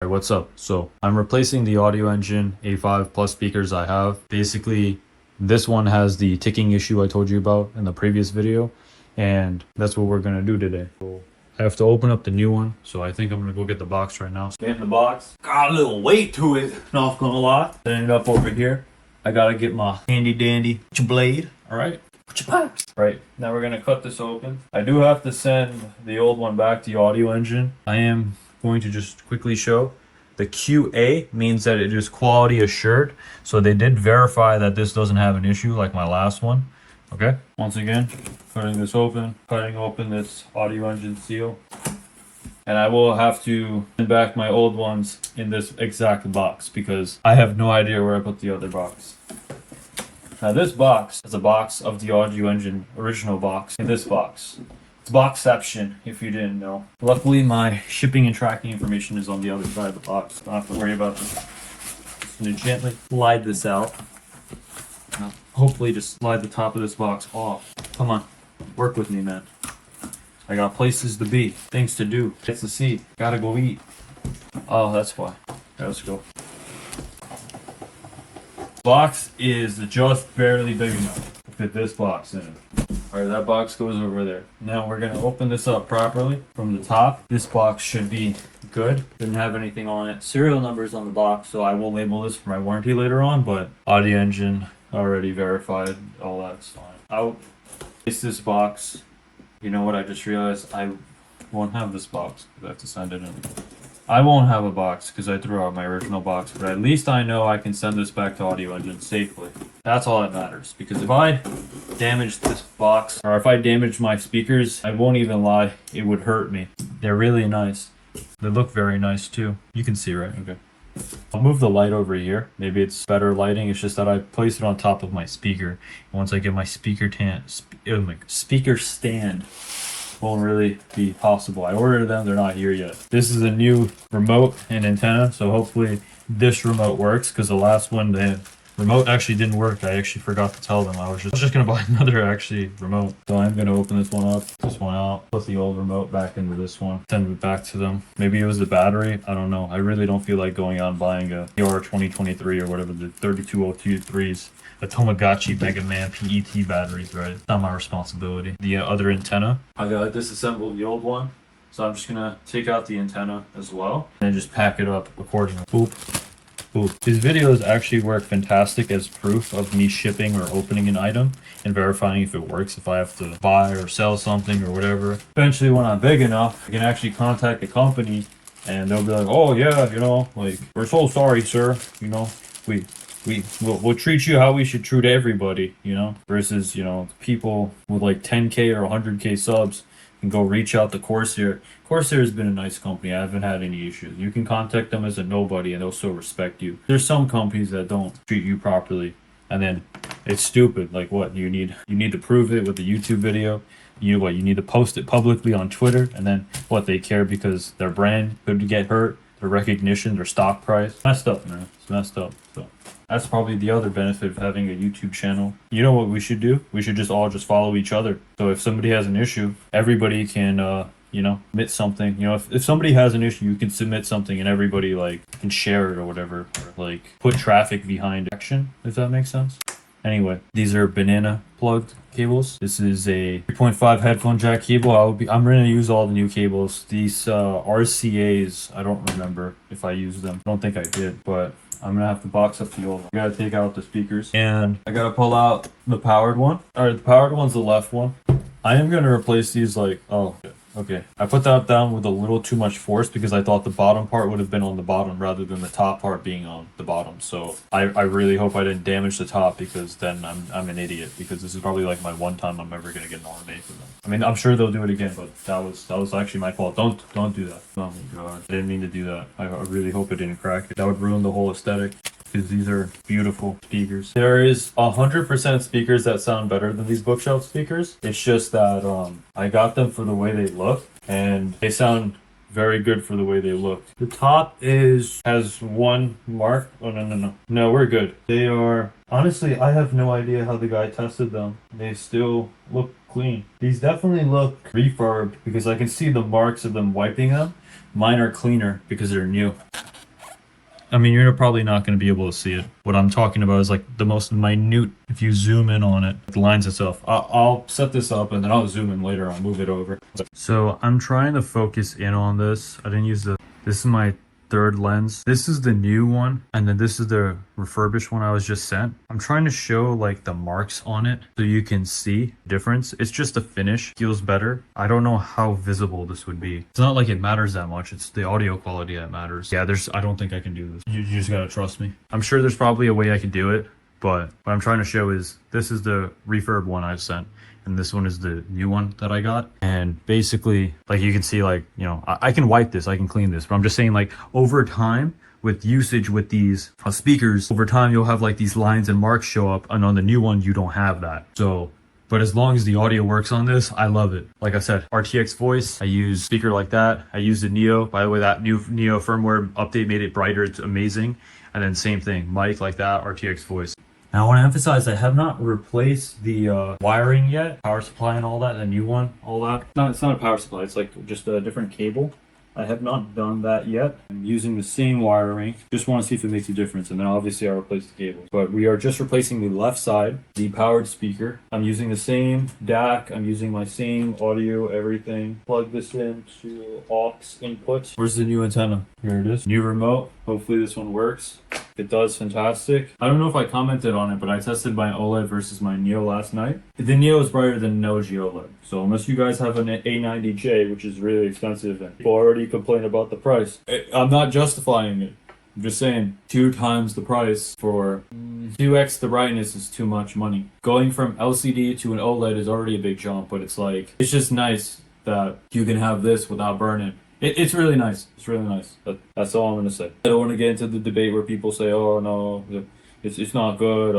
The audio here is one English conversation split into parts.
Alright, what's up? So I'm replacing the AudioEngine A5 plus speakers I have. Basically, this one has the ticking issue I told you about in the previous video, and that's what we're gonna do today. So I have to open up the new one, so I think I'm gonna go get the box right now. Get in the box. Got a little weight to it, not gonna lie. Setting it up over here. I gotta get my handy dandy blade. Alright. Right, now we're gonna cut this open. I do have to send the old one back to AudioEngine. I am going to just quickly show the QA means that it is quality assured, so they did verify that this doesn't have an issue like my last one. Okay, once again, cutting this open, cutting open this AudioEngine seal, and I will have to send back my old ones in this exact box because I have no idea where I put the other box. Now this box is a box of the AudioEngine original box in this box. Boxception, if you didn't know. Luckily, my shipping and tracking information is on the other side of the box. Don't have to worry about this. Just gonna gently slide this out. Now, hopefully, just slide the top of this box off. Come on, work with me, man. I got places to be, things to do, things to see. Gotta go eat. Oh, that's why. Okay, let's go. Box is just barely big enough to fit this box in it. Alright, that box goes over there. Now we're going to open this up properly from the top. This box should be good. Didn't have anything on it. Serial numbers on the box, so I will label this for my warranty later on, but AudioEngine already verified all that's fine. I'll place this box. You know what, I just realized I won't have this box because I have to send it in. I won't have a box because I threw out my original box, but at least I know I can send this back to AudioEngine safely. That's all that matters, because if I damage this box, or if I damage my speakers, I won't even lie, it would hurt me. They're really nice. They look very nice too. You can see, right? Okay. I'll move the light over here. Maybe it's better lighting. It's just that I place it on top of my speaker. And once I get my speaker stand, won't really be possible. I ordered them, they're not here yet. This is a new remote and antenna, so hopefully this remote works, because the last one, the remote actually didn't work. I actually forgot to tell them. I was just gonna buy another remote. So I'm gonna open this one up, this one out, put the old remote back into this one, send it back to them. Maybe it was the battery, I don't know. I really don't feel like going out and buying a AR 2023 or whatever, the 3203s. The Tamagotchi Mega Man PET batteries, right? It's not my responsibility. The other antenna, I gotta disassemble the old one, so I'm just gonna take out the antenna as well and just pack it up accordingly. Boop, boop. These videos actually work fantastic as proof of me shipping or opening an item and verifying if it works, if I have to buy or sell something or whatever. Eventually, when I'm big enough, I can actually contact the company and they'll be like, oh yeah, you know, like, we're so sorry, sir, you know, we'll treat you how we should treat everybody, you know, versus, you know, people with like 10K or 100K subs can go reach out to Corsair. Corsair has been a nice company. I haven't had any issues. You can contact them as a nobody and they'll still respect you. There's some companies that don't treat you properly, and then it's stupid. Like, what, you need to prove it with a YouTube video. You need to post it publicly on Twitter, and then what, they care because their brand could get hurt, their recognition, their stock price. Messed up, man. It's messed up. So that's probably the other benefit of having a YouTube channel. You know what we should do? We should just all follow each other. So if somebody has an issue, everybody can, you know, submit something. You know, if somebody has an issue, you can submit something and everybody, like, can share it or whatever. Or, like, put traffic behind action, if that makes sense. Anyway, these are banana plugged cables. This is a 3.5 headphone jack cable. I'm going to use all the new cables. These RCAs, I don't remember if I used them. I don't think I did, but I'm gonna have to box up the old one. I gotta take out the speakers and I gotta pull out the powered one. Alright, the powered one's the left one. I am gonna replace these, like, oh, okay. I put that down with a little too much force because I thought the bottom part would have been on the bottom rather than the top part being on the bottom. So I really hope I didn't damage the top, because then I'm an idiot, because this is probably like my one time I'm ever gonna get an RMA for them. I mean, I'm sure they'll do it again, but that was actually my fault. Don't do that. Oh my god, I didn't mean to do that. I really hope it didn't crack it. That would ruin the whole aesthetic, because these are beautiful speakers. There is 100% speakers that sound better than these bookshelf speakers. It's just that I got them for the way they look, and they sound very good for the way they look. The top has one mark. Oh, no, we're good. They are, honestly, I have no idea how the guy tested them. They still look clean. These definitely look refurbed because I can see the marks of them wiping them. Mine are cleaner because they're new. I mean, you're probably not going to be able to see it. What I'm talking about is like the most minute, if you zoom in on it, the lines itself. I'll set this up and then I'll zoom in later. I'll move it over. So I'm trying to focus in on this. I didn't use this is my third lens. This is the new one, and then this is the refurbished one I was just sent. I'm trying to show like the marks on it so you can see difference. It's just the finish feels better. I don't know how visible this would be. It's not like it matters that much. It's the audio quality that matters. Yeah, I don't think I can do this. You just gotta trust me. I'm sure there's probably a way I can do it, but what I'm trying to show is this is the refurb one I've sent. And this one is the new one that I got. And basically, like you can see, like, you know, I can wipe this, I can clean this, but I'm just saying, like, over time with usage with these speakers, over time you'll have like these lines and marks show up, and on the new one you don't have that. So, but as long as the audio works on this, I love it. Like I said, RTX voice, I use speaker like that. I use the Neo. By the way, that new Neo firmware update made it brighter. It's amazing. And then same thing, mic like that, RTX voice. Now I want to emphasize I have not replaced the wiring yet, power supply and all that, the new one, all that. No, it's not a power supply, it's like just a different cable. I have not done that yet. I'm using the same wiring. Just want to see if it makes a difference, and then obviously I'll replace the cables. But we are just replacing the left side, the powered speaker. I'm using the same DAC. I'm using my same audio, everything. Plug this into aux input. Where's the new antenna? Here it is. New remote. Hopefully this one works. It does, fantastic. I don't know if I commented on it, but I tested my OLED versus my Neo last night. The Neo is brighter than no OLED. So unless you guys have an A90J, which is really expensive, and people already complain about the price, I'm not justifying it. I'm just saying 2 times the price for 2x the brightness is too much money. Going from LCD to an OLED is already a big jump, but it's like, it's just nice that you can have this without burning. It's really nice. It's really nice. That's all I'm gonna say. I don't want to get into the debate where people say, "Oh no, it's not good."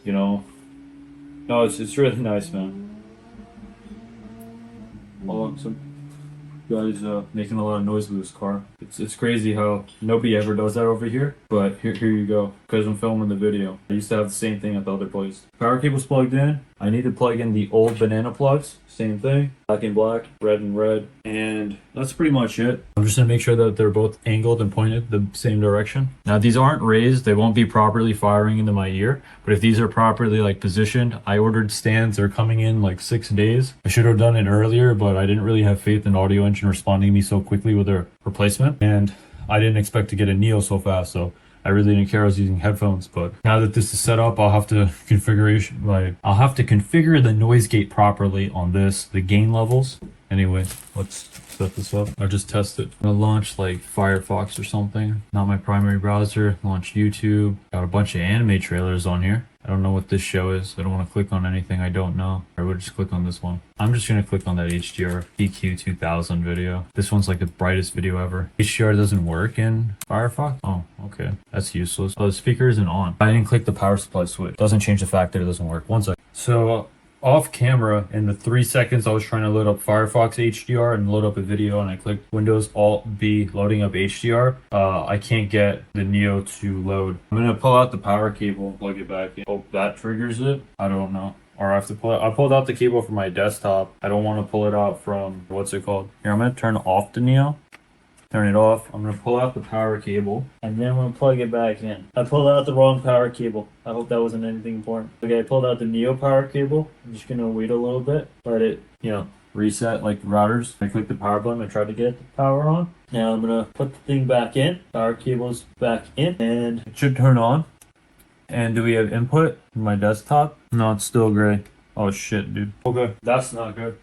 You know, no, it's really nice, man. Oh, some guys making a lot of noise with this car. It's crazy how nobody ever does that over here. But here you go. Because I'm filming the video. I used to have the same thing at the other place. Power cable's plugged in. I need to plug in the old banana plugs. Same thing. Black and black, red and red. And that's pretty much it. I'm just gonna make sure that they're both angled and pointed the same direction. Now these aren't raised. They won't be properly firing into my ear. But if these are properly like positioned, I ordered stands. They're coming in like 6 days. I should have done it earlier, but I didn't really have faith in AudioEngine responding to me so quickly with their replacement. And I didn't expect to get a Neo so fast, so I really didn't care I was using headphones. But now that this is set up, I'll have to configure the noise gate properly on this, the gain levels. Anyway, let's set this up. I'll just test it. I'm gonna launch like Firefox or something. Not my primary browser. Launch YouTube. Got a bunch of anime trailers on here. I don't know what this show is. I don't want to click on anything I don't know. I would just click on this one. I'm just going to click on that HDR PQ 2000 video. This one's like the brightest video ever. HDR doesn't work in Firefox? Oh, okay. That's useless. Oh, the speaker isn't on. I didn't click the power supply switch. Doesn't change the fact that it doesn't work. One second. So off camera, in the 3 seconds I was trying to load up Firefox HDR and load up a video, and I clicked Windows Alt B loading up HDR. I can't get the Neo to load. I'm gonna pull out the power cable and plug it back in. Hope that triggers it. I don't know. Or I have to pull it. I pulled out the cable from my desktop. I don't want to pull it out from, what's it called? Here, I'm gonna turn off the Neo. Turn it off. I'm going to pull out the power cable, and then I'm going to plug it back in. I pulled out the wrong power cable. I hope that wasn't anything important. Okay, I pulled out the Neo power cable. I'm just going to wait a little bit. Let it, reset like the routers. I clicked the power button. I tried to get the power on. Now I'm going to put the thing back in. Power cable's back in, and it should turn on. And do we have input in my desktop? No, it's still gray. Oh shit, dude. Okay, that's not good.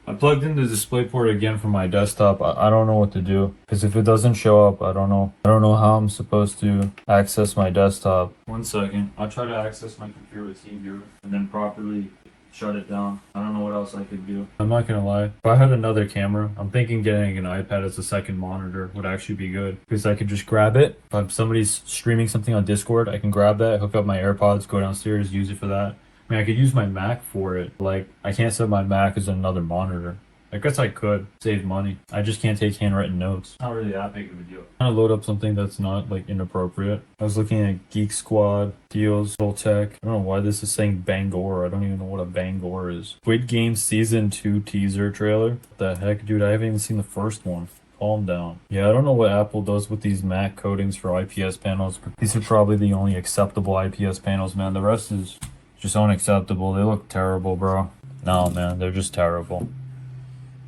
I plugged in the DisplayPort again from my desktop. I don't know what to do, because if it doesn't show up, I don't know how I'm supposed to access my desktop. 1 second. I'll try to access my computer with TeamViewer and then properly shut it down. I don't know what else I could do. I'm not gonna lie. If I had another camera, I'm thinking getting an iPad as a second monitor would actually be good, because I could just grab it. If somebody's streaming something on Discord, I can grab that, hook up my AirPods, go downstairs, use it for that. I mean, I could use my Mac for it. Like, I can't set my Mac as another monitor. I guess I could save money. I just can't take handwritten notes. Not really that big of a deal. I'm gonna load up something that's not like inappropriate. I was looking at Geek Squad deals, Full Tech. I don't know why this is saying Bangor. I don't even know what a Bangor is. Squid Game Season 2 teaser trailer. What the heck, dude? I haven't even seen the first one. Calm down. Yeah, I don't know what Apple does with these matte coatings for IPS panels. These are probably the only acceptable IPS panels, man. The rest is just unacceptable. They look terrible, bro. No, man, they're just terrible.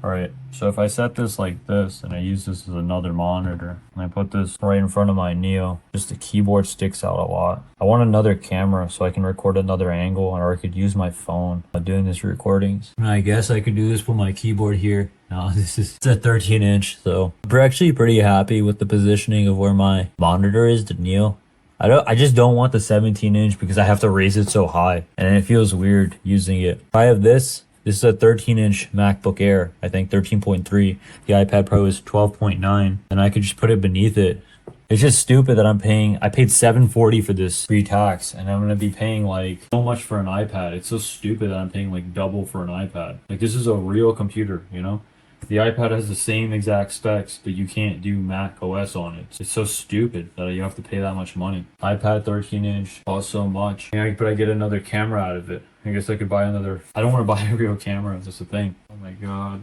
Alright, so if I set this like this, and I use this as another monitor, and I put this right in front of my Neo, just the keyboard sticks out a lot. I want another camera so I can record another angle, or I could use my phone doing this recordings. And I guess I could do this with my keyboard here. No, it's a 13 inch, so we're actually pretty happy with the positioning of where my monitor is, the Neo. I just don't want the 17 inch because I have to raise it so high, and it feels weird using it. If I have this is a 13 inch MacBook Air, I think 13.3. The iPad Pro is 12.9, and I could just put it beneath it. It's just stupid that I paid $740 for this pre-tax, and I'm gonna be paying like so much for an iPad. It's so stupid that I'm paying like double for an iPad. Like, this is a real computer, you know? The iPad has the same exact specs, but you can't do Mac OS on it. It's so stupid that you have to pay that much money. iPad 13 inch costs so much. Yeah, but I get another camera out of it. I guess I could buy another. I don't want to buy a real camera. That's the thing. Oh my god.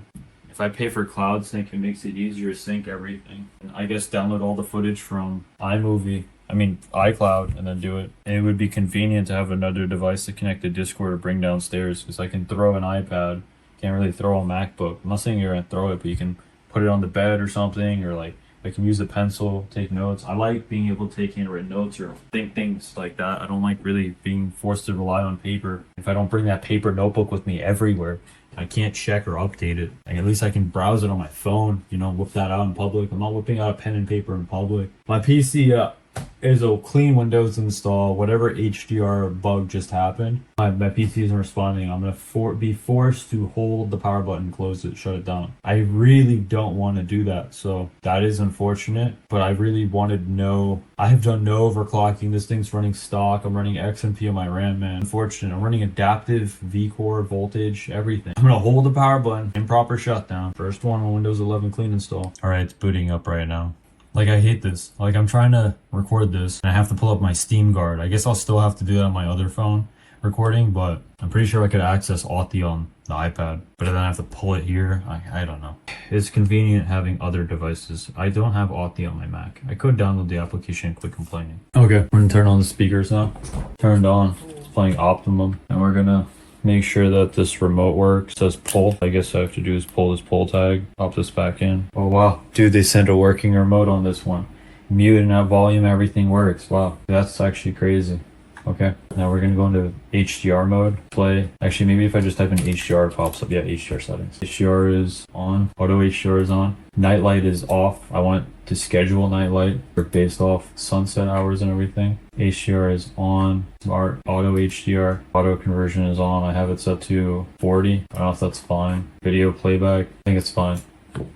If I pay for Cloud Sync, it makes it easier to sync everything. And I guess download all the footage from iCloud, and then do it. And it would be convenient to have another device to connect to Discord or bring downstairs, because I can throw an iPad. Can't really throw a MacBook. I'm not saying you're gonna throw it, but you can put it on the bed or something, or like I can use a pencil, take notes. I like being able to take handwritten notes or think things like that. I don't like really being forced to rely on paper. If I don't bring that paper notebook with me everywhere, I can't check or update it. Like, at least I can browse it on my phone, you know, whip that out in public. I'm not whipping out a pen and paper in public. My PC is a clean Windows install. Whatever HDR bug just happened, my PC isn't responding. I'm gonna be forced to hold the power button, close it, shut it down. I really don't want to do that, so that is unfortunate, but I really wanted no. I have done no overclocking. This thing's running stock. I'm running XMP on my RAM, man. Unfortunate. I'm running adaptive V-core voltage, everything. I'm gonna hold the power button, improper shutdown. First one on Windows 11 clean install. All right, it's booting up right now. Like, I hate this. Like, I'm trying to record this, and I have to pull up my Steam Guard. I guess I'll still have to do that on my other phone recording, but I'm pretty sure I could access Authy on the iPad. But then I have to pull it here. I don't know. It's convenient having other devices. I don't have Authy on my Mac. I could download the application and quit complaining. Okay, we're gonna turn on the speakers now. Turned on. It's playing Optimum, and we're gonna make sure that this remote works. It says pull. I guess I have to do is pull this pull tag, pop this back in. Oh wow, dude, they sent a working remote on this one. Mute and at volume, everything works. Wow, that's actually crazy. Okay, now we're gonna go into HDR mode. Play. Actually, maybe if I just type in HDR, it pops up. Yeah, HDR settings. HDR is on. Auto HDR is on. Nightlight is off. I want to schedule nightlight based off sunset hours and everything. HDR is on. Smart auto HDR. Auto conversion is on. I have it set to 40. I don't know if that's fine. Video playback. I think it's fine.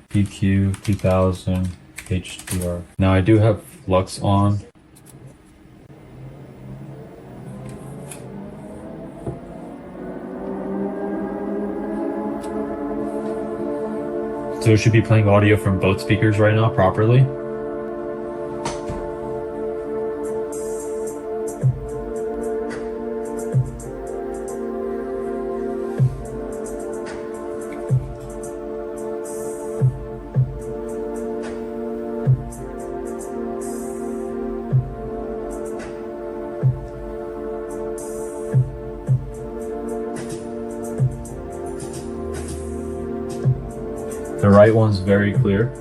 PQ 2000 HDR. Now I do have Lux on. So it should be playing audio from both speakers right now properly. The right one's very clear.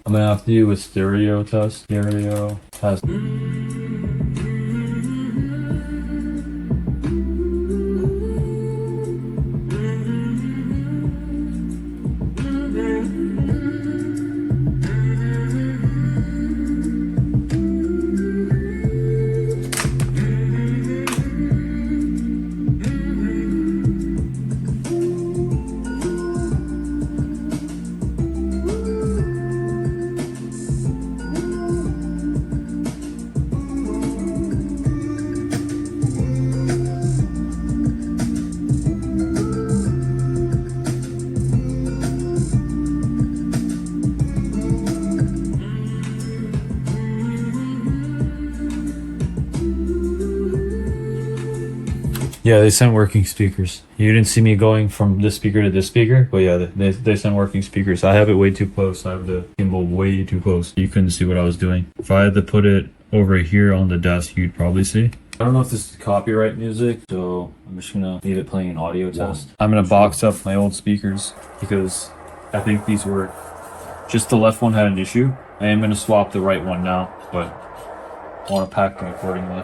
I'm gonna have to do a stereo test. Stereo test. Yeah, they sent working speakers. You didn't see me going from this speaker to this speaker, but yeah, they sent working speakers. I have it way too close. I have the gimbal way too close. You couldn't see what I was doing. If I had to put it over here on the desk, you'd probably see. I don't know if this is copyright music, so I'm just gonna leave it playing an audio test. I'm gonna box up my old speakers because I think these were just the left one had an issue. I am gonna swap the right one now, but I want to pack them accordingly.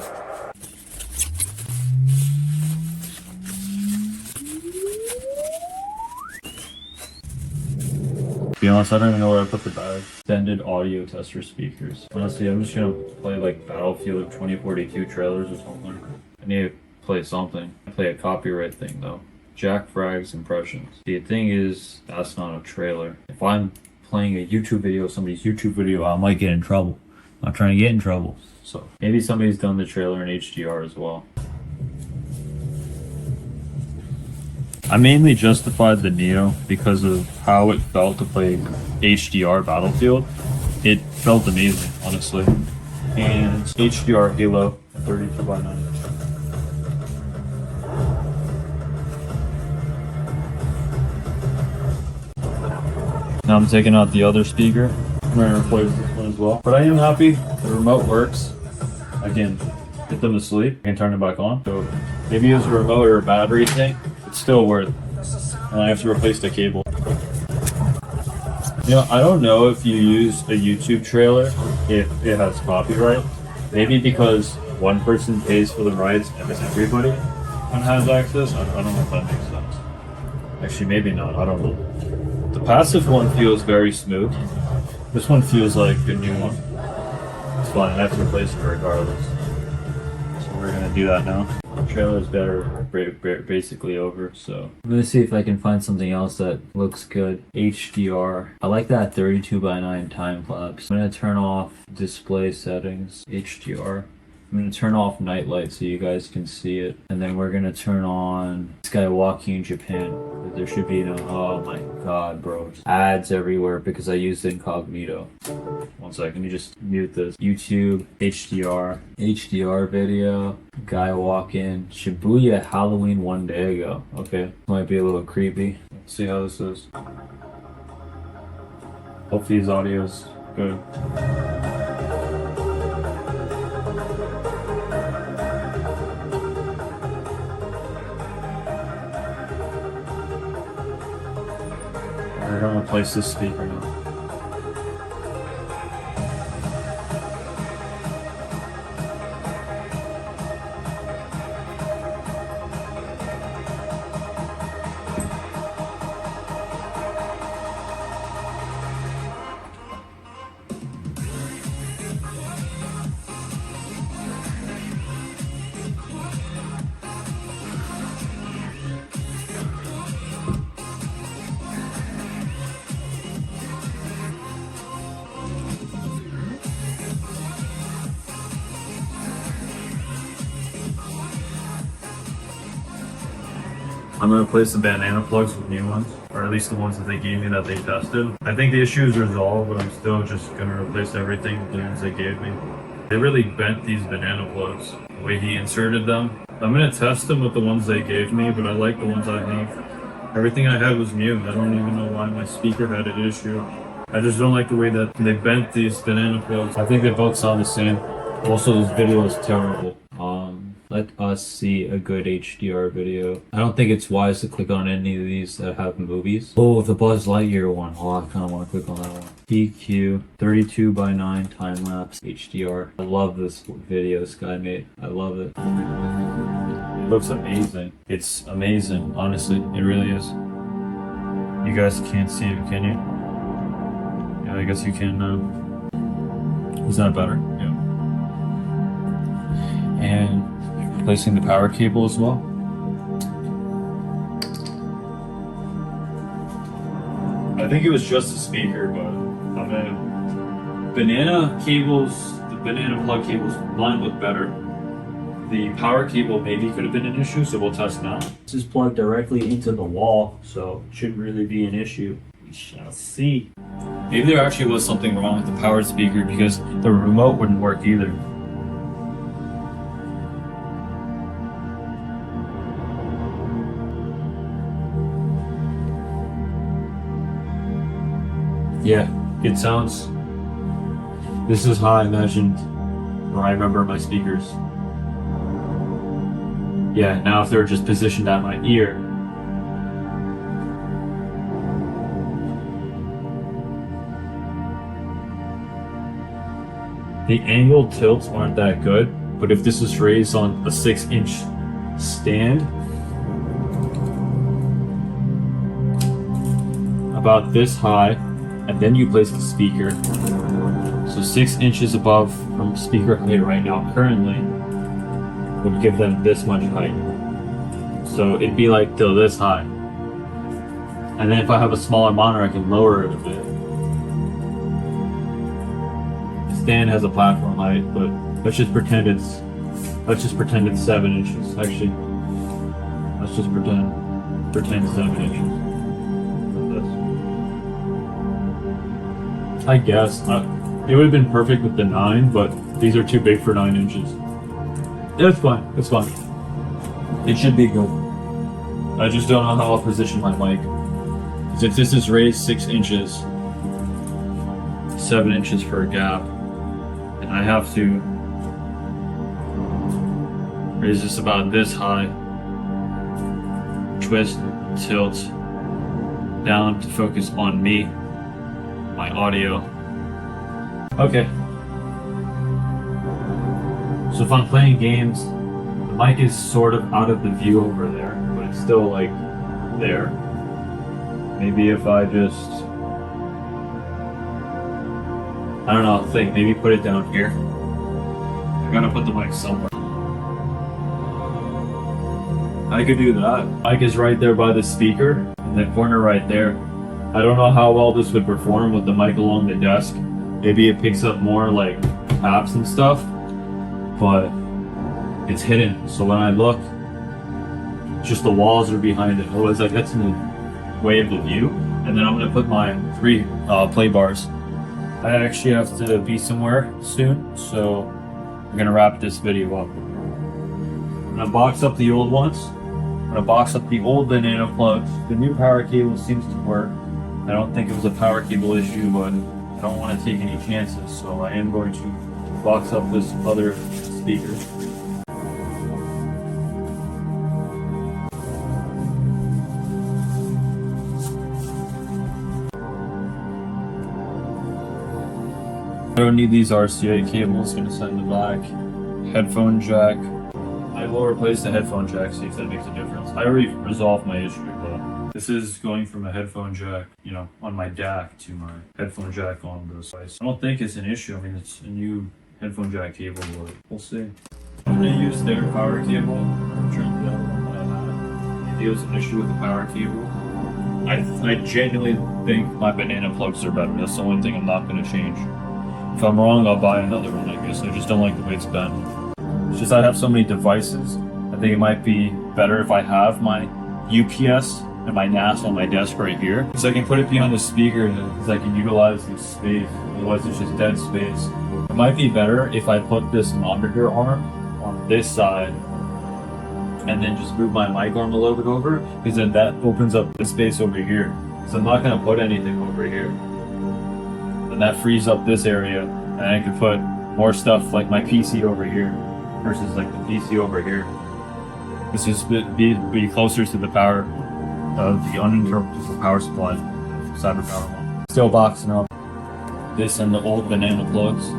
To be honest, I don't even know where I put the bag. Extended audio tester speakers. Honestly, I'm just gonna play like Battlefield 2042 trailers or something. I need to play something. I play a copyright thing though. Jack Frags impressions. The thing is, that's not a trailer. If I'm playing a YouTube video, somebody's YouTube video, I might get in trouble. I'm not trying to get in trouble. So maybe somebody's done the trailer in HDR as well. I mainly justified the Neo because of how it felt to play HDR Battlefield. It felt amazing, honestly. And HDR Halo 32:9. Now I'm taking out the other speaker. I'm going to replace this one as well. But I am happy the remote works. I can get them to sleep. I can turn it back on. So maybe it's a remote or a battery thing. It's still worth it. And I have to replace the cable. You know, I don't know if you use a YouTube trailer if it has copyright. Maybe because one person pays for the rights and everybody has access. I don't know if that makes sense. Actually, maybe not. I don't know. The passive one feels very smooth. This one feels like a new one. It's fine. I have to replace it regardless. So we're gonna do that now. The trailer's basically over, so I'm gonna see if I can find something else that looks good. HDR. I like that 32:9 time lapse. I'm gonna turn off display settings. HDR. I'm gonna turn off night light so you guys can see it, and then we're gonna turn on this guy walking in Japan. There should be no. Oh my god, bro! Ads everywhere because I used incognito. One second, let me just mute this. YouTube HDR video. Guy walking Shibuya Halloween one day ago. Okay, might be a little creepy. Let's see how this is. Hopefully his audio's good. We're gonna replace this speaker now. I'm gonna replace the banana plugs with new ones, or at least the ones that they gave me that they tested. I think the issue is resolved, but I'm still just gonna replace everything with the ones they gave me. They really bent these banana plugs, the way he inserted them. I'm gonna test them with the ones they gave me, but I like the ones I have. Everything I had was new. I don't even know why my speaker had an issue. I just don't like the way that they bent these banana plugs. I think they both sound the same. Also, this video is terrible. Let us see a good HDR video. I don't think it's wise to click on any of these that have movies. Oh, the Buzz Lightyear one. Oh, I kind of want to click on that one. PQ 32:9 time lapse HDR. I love this video this guy made. I love it. It looks amazing. It's amazing. Honestly, it really is. You guys can't see it, can you? Yeah, I guess you can now. Is that better? Yeah. And replacing the power cable as well. I think it was just a speaker, but banana cables, the banana plug cables line look better. The power cable maybe could have been an issue, so we'll test now. This is plugged directly into the wall, so it shouldn't really be an issue. We shall see. Maybe there actually was something wrong with the powered speaker because the remote wouldn't work either. Yeah, it sounds. This is how I imagined, or I remember my speakers. Yeah, now if they're just positioned at my ear. The angle tilts aren't that good, but if this is raised on a 6-inch stand, about this high, and then you place the speaker. So 6 inches above from speaker height right now currently would give them this much height. So it'd be like till this high. And then if I have a smaller monitor, I can lower it a bit. The stand has a platform height, but let's just pretend it's 7 inches. Actually, let's just pretend 7 inches. I guess it would have been perfect with the 9, but these are too big for 9 inches. It's fine. It's fine. It should be good. I just don't know how I'll position my mic. If this is raised 6 inches, 7 inches for a gap, and I have to raise this about this high, twist, tilt down to focus on me, my audio. Okay. So if I'm playing games, the mic is sort of out of the view over there, but it's still like there. Maybe if I just, I don't know, think maybe put it down here. I gotta put the mic somewhere. I could do that. Mic is right there by the speaker, in the corner right there. I don't know how well this would perform with the mic along the desk. Maybe it picks up more like taps and stuff, but it's hidden. So when I look, just the walls are behind it. Otherwise, like that's in the way of the view. And then I'm gonna put my 3 play bars. I actually have to be somewhere soon, so I'm gonna wrap this video up. I'm gonna box up the old ones. I'm gonna box up the old banana plugs. The new power cable seems to work. I don't think it was a power cable issue, but I don't want to take any chances, so I am going to box up this other speaker. I don't need these RCA cables, gonna send them back. Headphone jack. I will replace the headphone jack, see if that makes a difference. I already resolved my issue, but this is going from a headphone jack, you know, on my DAC to my headphone jack on the device. I don't think it's an issue. I mean, it's a new headphone jack cable, but we'll see. I'm gonna use their power cable. Return the other one that I had. Maybe it was an issue with the power cable. I genuinely think my banana plugs are better. That's the only thing I'm not gonna change. If I'm wrong, I'll buy another one, I guess. I just don't like the way it's bent. It's just I have so many devices. I think it might be better if I have my UPS and my NAS on my desk right here, so I can put it behind the speaker because I can utilize this space. Otherwise it's just dead space. It might be better if I put this monitor arm on this side and then just move my mic arm a little bit over, because then that opens up the space over here. So I'm not going to put anything over here. And that frees up this area, and I can put more stuff like my PC over here versus like the PC over here. This is be closer to the power of the uninterruptible power supply, cyber power one. Still boxing up this and the old banana plugs.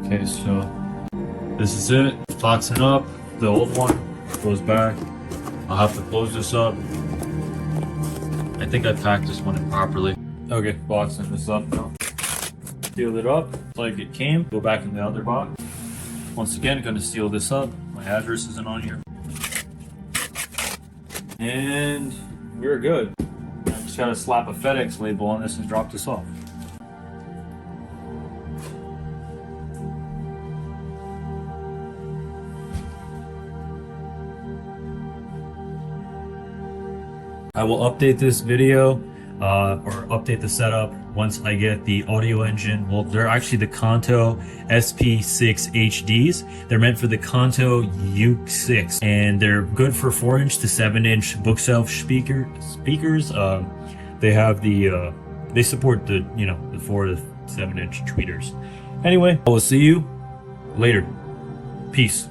Okay, so this is it. Boxing up. The old one goes back. I'll have to close this up. I think I packed this one in properly. Okay, boxing this up now. Seal it up like it came. Go back in the other box. Once again, gonna seal this up. My address isn't on here. And we're good. I just gotta slap a FedEx label on this and drop this off. I will update this video or update the setup once I get the AudioEngine. Well, they're actually the Kanto SP6 HDs. They're meant for the Kanto U6, and they're good for 4-inch to 7-inch bookshelf speakers. They have the they support the, you know, the 4 to 7 inch tweeters. Anyway, I will see you later. Peace.